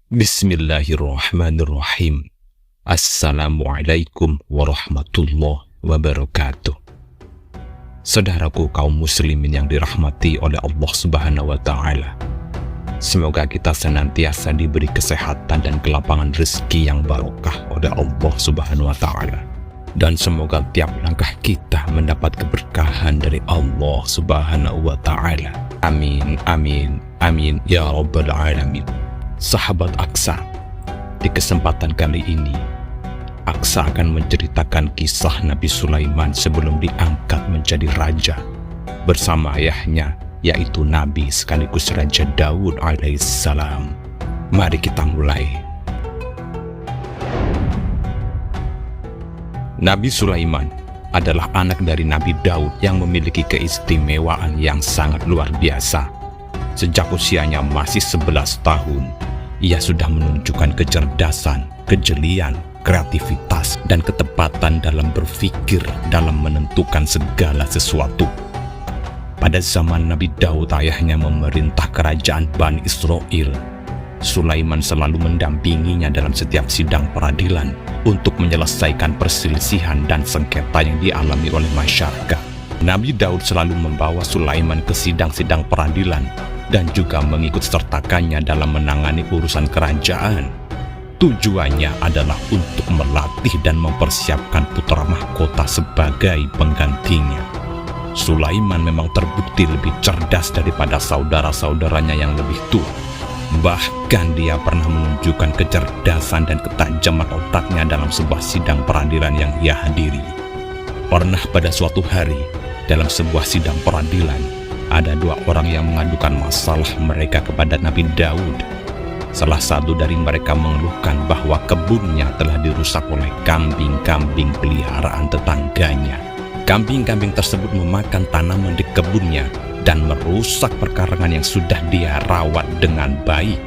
Bismillahirrahmanirrahim. Assalamualaikum warahmatullahi wabarakatuh. Saudaraku kaum muslimin yang dirahmati oleh Allah Subhanahu wa Ta'ala, semoga kita senantiasa diberi kesehatan dan kelapangan rezeki yang barokah oleh Allah Subhanahu wa Ta'ala, dan semoga tiap langkah kita mendapat keberkahan dari Allah Subhanahu wa Ta'ala. Amin, amin, amin ya rabbal alamin. Sahabat Aqsa, di kesempatan kali ini Aqsa akan menceritakan kisah Nabi Sulaiman sebelum diangkat menjadi raja bersama ayahnya, yaitu Nabi sekaligus Raja Daud alaihissalam. Mari kita mulai. Nabi Sulaiman adalah anak dari Nabi Daud yang memiliki keistimewaan yang sangat luar biasa. Sejak usianya masih 11 tahun, ia sudah menunjukkan kecerdasan, kejelian, kreativitas, dan ketepatan dalam berpikir dalam menentukan segala sesuatu. Pada zaman Nabi Daud, ayahnya memerintah kerajaan Bani Israel, Sulaiman selalu mendampinginya dalam setiap sidang peradilan untuk menyelesaikan perselisihan dan sengketa yang dialami oleh masyarakat. Nabi Daud selalu membawa Sulaiman ke sidang-sidang peradilan dan juga mengikut sertakannya dalam menangani urusan kerajaan. Tujuannya adalah untuk melatih dan mempersiapkan putra mahkota sebagai penggantinya. Sulaiman memang terbukti lebih cerdas daripada saudara-saudaranya yang lebih tua. Bahkan dia pernah menunjukkan kecerdasan dan ketajaman otaknya dalam sebuah sidang peradilan yang ia hadiri. Pernah pada suatu hari, dalam sebuah sidang peradilan, ada dua orang yang mengadukan masalah mereka kepada Nabi Daud. Salah satu dari mereka mengeluhkan bahwa kebunnya telah dirusak oleh kambing-kambing peliharaan tetangganya. Kambing-kambing tersebut memakan tanaman di kebunnya dan merusak perkarangan yang sudah dia rawat dengan baik.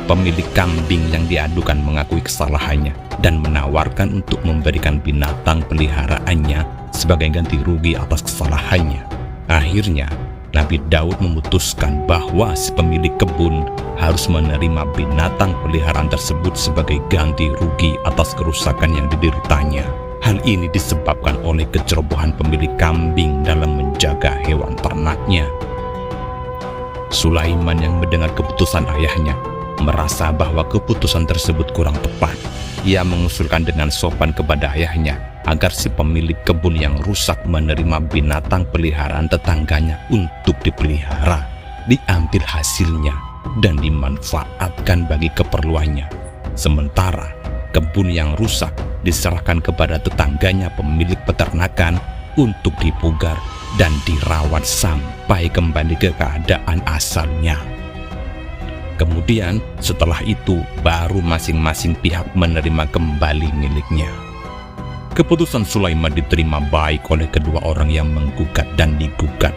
Pemilik kambing yang diadukan mengakui kesalahannya dan menawarkan untuk memberikan binatang peliharaannya sebagai ganti rugi atas kesalahannya. Akhirnya, Nabi Daud memutuskan bahwa si pemilik kebun harus menerima binatang peliharaan tersebut sebagai ganti rugi atas kerusakan yang dideritanya. Hal ini disebabkan oleh kecerobohan pemilik kambing dalam menjaga hewan ternaknya. Sulaiman yang mendengar keputusan ayahnya merasa bahwa keputusan tersebut kurang tepat. Ia mengusulkan dengan sopan kepada ayahnya agar si pemilik kebun yang rusak menerima binatang peliharaan tetangganya untuk dipelihara, diambil hasilnya, dan dimanfaatkan bagi keperluannya. Sementara kebun yang rusak diserahkan kepada tetangganya pemilik peternakan untuk dipugar dan dirawat sampai kembali ke keadaan asalnya. Kemudian setelah itu baru masing-masing pihak menerima kembali miliknya. Keputusan Sulaiman diterima baik oleh kedua orang yang menggugat dan digugat,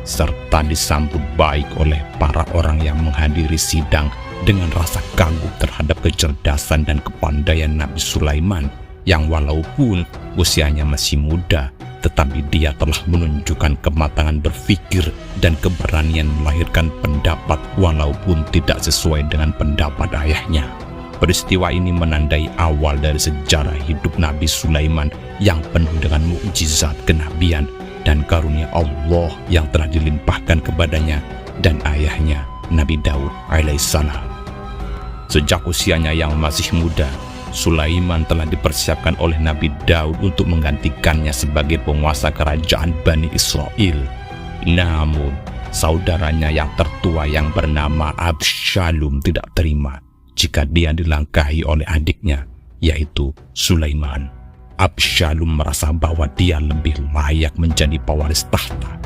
serta disambut baik oleh para orang yang menghadiri sidang dengan rasa kagum terhadap kecerdasan dan kepandaian Nabi Sulaiman yang walaupun usianya masih muda, tetapi dia telah menunjukkan kematangan berpikir dan keberanian melahirkan pendapat walaupun tidak sesuai dengan pendapat ayahnya. Peristiwa ini menandai awal dari sejarah hidup Nabi Sulaiman yang penuh dengan mukjizat kenabian dan karunia Allah yang telah dilimpahkan kepadanya dan ayahnya Nabi Daud alaihissalam. Sejak usianya yang masih muda, Sulaiman telah dipersiapkan oleh Nabi Daud untuk menggantikannya sebagai penguasa kerajaan Bani Israel. Namun, saudaranya yang tertua yang bernama Absalom tidak terima jika dia dilangkahi oleh adiknya, yaitu Sulaiman. Absalom merasa bahwa dia lebih layak menjadi pewaris tahta.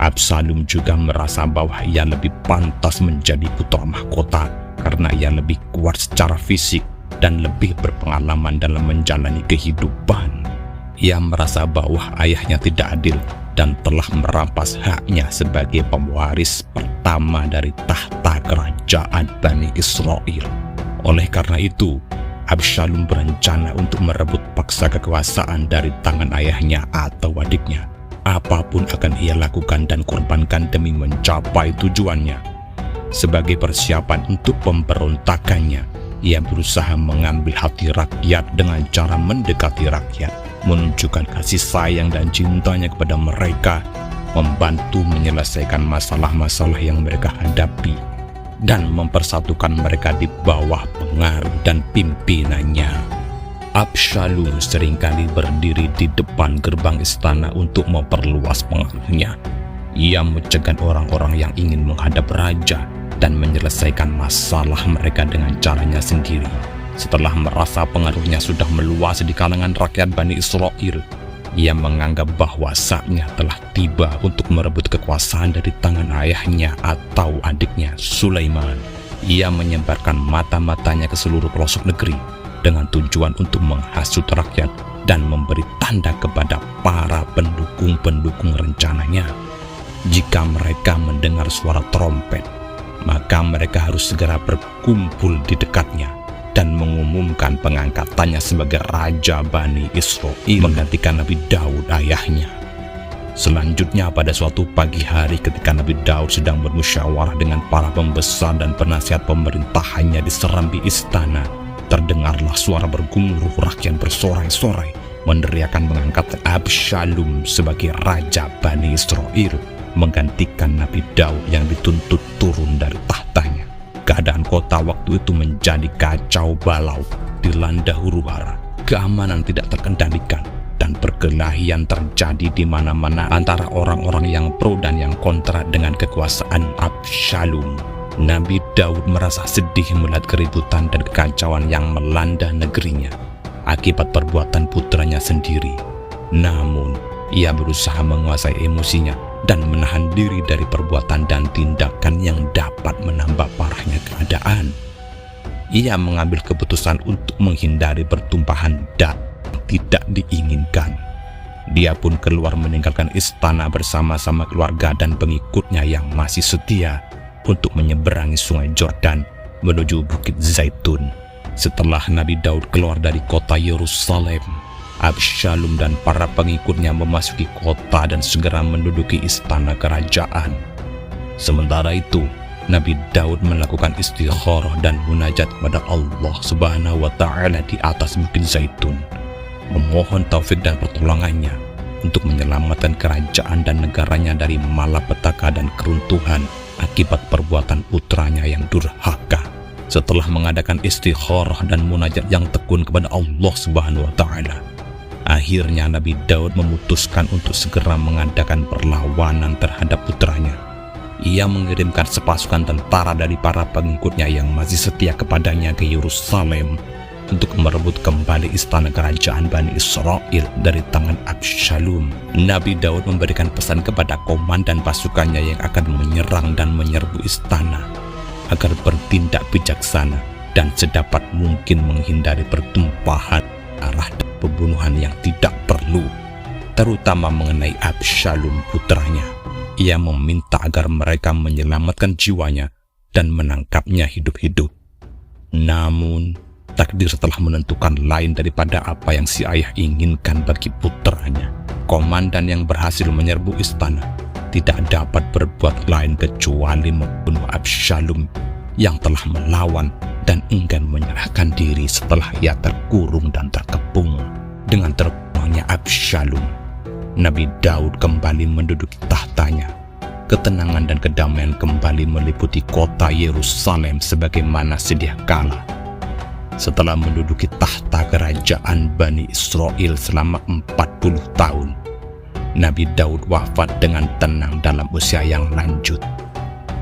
Absalom juga merasa bahwa ia lebih pantas menjadi putra mahkota karena ia lebih kuat secara fisik dan lebih berpengalaman dalam menjalani kehidupan. Ia merasa bahwa ayahnya tidak adil dan telah merampas haknya sebagai pewaris pertama dari tahta kerajaan Bani Israel. Oleh karena itu, Absalom berencana untuk merebut paksa kekuasaan dari tangan ayahnya atau adiknya. Apapun akan ia lakukan dan korbankan demi mencapai tujuannya. Sebagai persiapan untuk pemberontakannya, ia berusaha mengambil hati rakyat dengan cara mendekati rakyat, menunjukkan kasih sayang dan cintanya kepada mereka, membantu menyelesaikan masalah-masalah yang mereka hadapi, dan mempersatukan mereka di bawah pengaruh dan pimpinannya. Absalom seringkali berdiri di depan gerbang istana untuk memperluas pengaruhnya. Ia mencegah orang-orang yang ingin menghadap raja dan menyelesaikan masalah mereka dengan caranya sendiri. Setelah merasa pengaruhnya sudah meluas di kalangan rakyat Bani Israel, ia menganggap bahwa saatnya telah tiba untuk merebut kekuasaan dari tangan ayahnya atau adiknya Sulaiman. Ia menyebarkan mata-matanya ke seluruh pelosok negeri dengan tujuan untuk menghasut rakyat dan memberi tanda kepada para pendukung-pendukung rencananya. Jika mereka mendengar suara trompet, maka mereka harus segera berkumpul di dekatnya dan mengumumkan pengangkatannya sebagai Raja Bani Israel menggantikan Nabi Daud ayahnya. Selanjutnya pada suatu pagi hari ketika Nabi Daud sedang bermusyawarah dengan para pembesar dan penasihat pemerintahannya di serambi istana, terdengarlah suara bergemuruh rakyat bersorai-sorai meneriakan mengangkat Absalom sebagai Raja Bani Israel menggantikan Nabi Daud yang dituntut turun dari tahtanya. Keadaan kota waktu itu menjadi kacau balau, dilanda huru-hara, keamanan tidak terkendalikan, dan perkelahian terjadi di mana-mana antara orang-orang yang pro dan yang kontra dengan kekuasaan Absalom. Nabi Daud merasa sedih melihat keributan dan kekacauan yang melanda negerinya akibat perbuatan putranya sendiri. Namun, ia berusaha menguasai emosinya dan menahan diri dari perbuatan dan tindakan yang dapat menambah parahnya keadaan. Ia mengambil keputusan untuk menghindari pertumpahan darah yang tidak diinginkan. Dia pun keluar meninggalkan istana bersama-sama keluarga dan pengikutnya yang masih setia untuk menyeberangi sungai Jordan menuju Bukit Zaitun. Setelah Nabi Daud keluar dari kota Yerusalem, Absalom dan para pengikutnya memasuki kota dan segera menduduki istana kerajaan. Sementara itu, Nabi Daud melakukan istikharah dan munajat kepada Allah Subhanahu wa Ta'ala di atas Bukit Zaitun, memohon taufik dan pertolongannya untuk menyelamatkan kerajaan dan negaranya dari malapetaka dan keruntuhan akibat perbuatan putranya yang durhaka. Setelah mengadakan istikharah dan munajat yang tekun kepada Allah Subhanahu wa Ta'ala, akhirnya Nabi Daud memutuskan untuk segera mengadakan perlawanan terhadap putranya. Ia mengirimkan sepasukan tentara dari para pengikutnya yang masih setia kepadanya ke Yerusalem untuk merebut kembali istana kerajaan Bani Israel dari tangan Absalom. Nabi Daud memberikan pesan kepada komandan pasukannya yang akan menyerang dan menyerbu istana agar bertindak bijaksana dan sedapat mungkin menghindari pertumpahan darah dan pembunuhan yang tidak perlu, terutama mengenai Absalom putranya. Ia meminta agar mereka menyelamatkan jiwanya dan menangkapnya hidup-hidup. Namun, takdir telah menentukan lain daripada apa yang si ayah inginkan bagi putranya. Komandan yang berhasil menyerbu istana tidak dapat berbuat lain kecuali membunuh Absalom yang telah melawan dan enggan menyerahkan diri setelah ia terkurung dan terkepung. Dengan terbunuhnya Absalom, Nabi Daud kembali menduduki tahtanya. Ketenangan dan kedamaian kembali meliputi kota Yerusalem sebagaimana sedia kala. Setelah menduduki tahta kerajaan Bani Israel selama 40 tahun, Nabi Daud wafat dengan tenang dalam usia yang lanjut.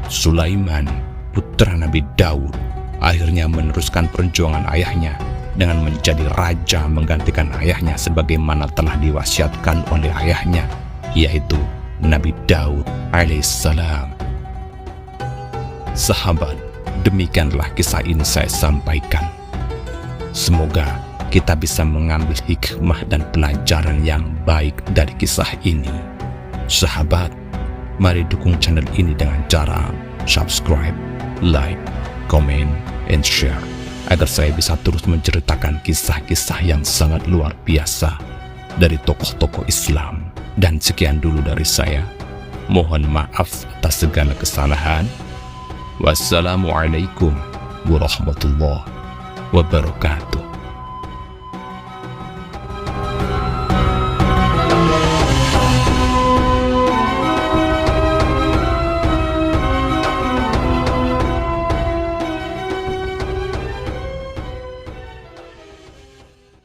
Sulaiman, putra Nabi Daud, akhirnya meneruskan perjuangan ayahnya dengan menjadi raja menggantikan ayahnya sebagaimana telah diwasiatkan oleh ayahnya, yaitu Nabi Daud alaihissalam. Sahabat, demikianlah kisah ini saya sampaikan. Semoga kita bisa mengambil hikmah dan pelajaran yang baik dari kisah ini. Sahabat, mari dukung channel ini dengan cara subscribe, like, comment, and share agar saya bisa terus menceritakan kisah-kisah yang sangat luar biasa dari tokoh-tokoh Islam. Dan sekian dulu dari saya. Mohon maaf atas segala kesalahan. Wassalamualaikum warahmatullahi wabarakatuh.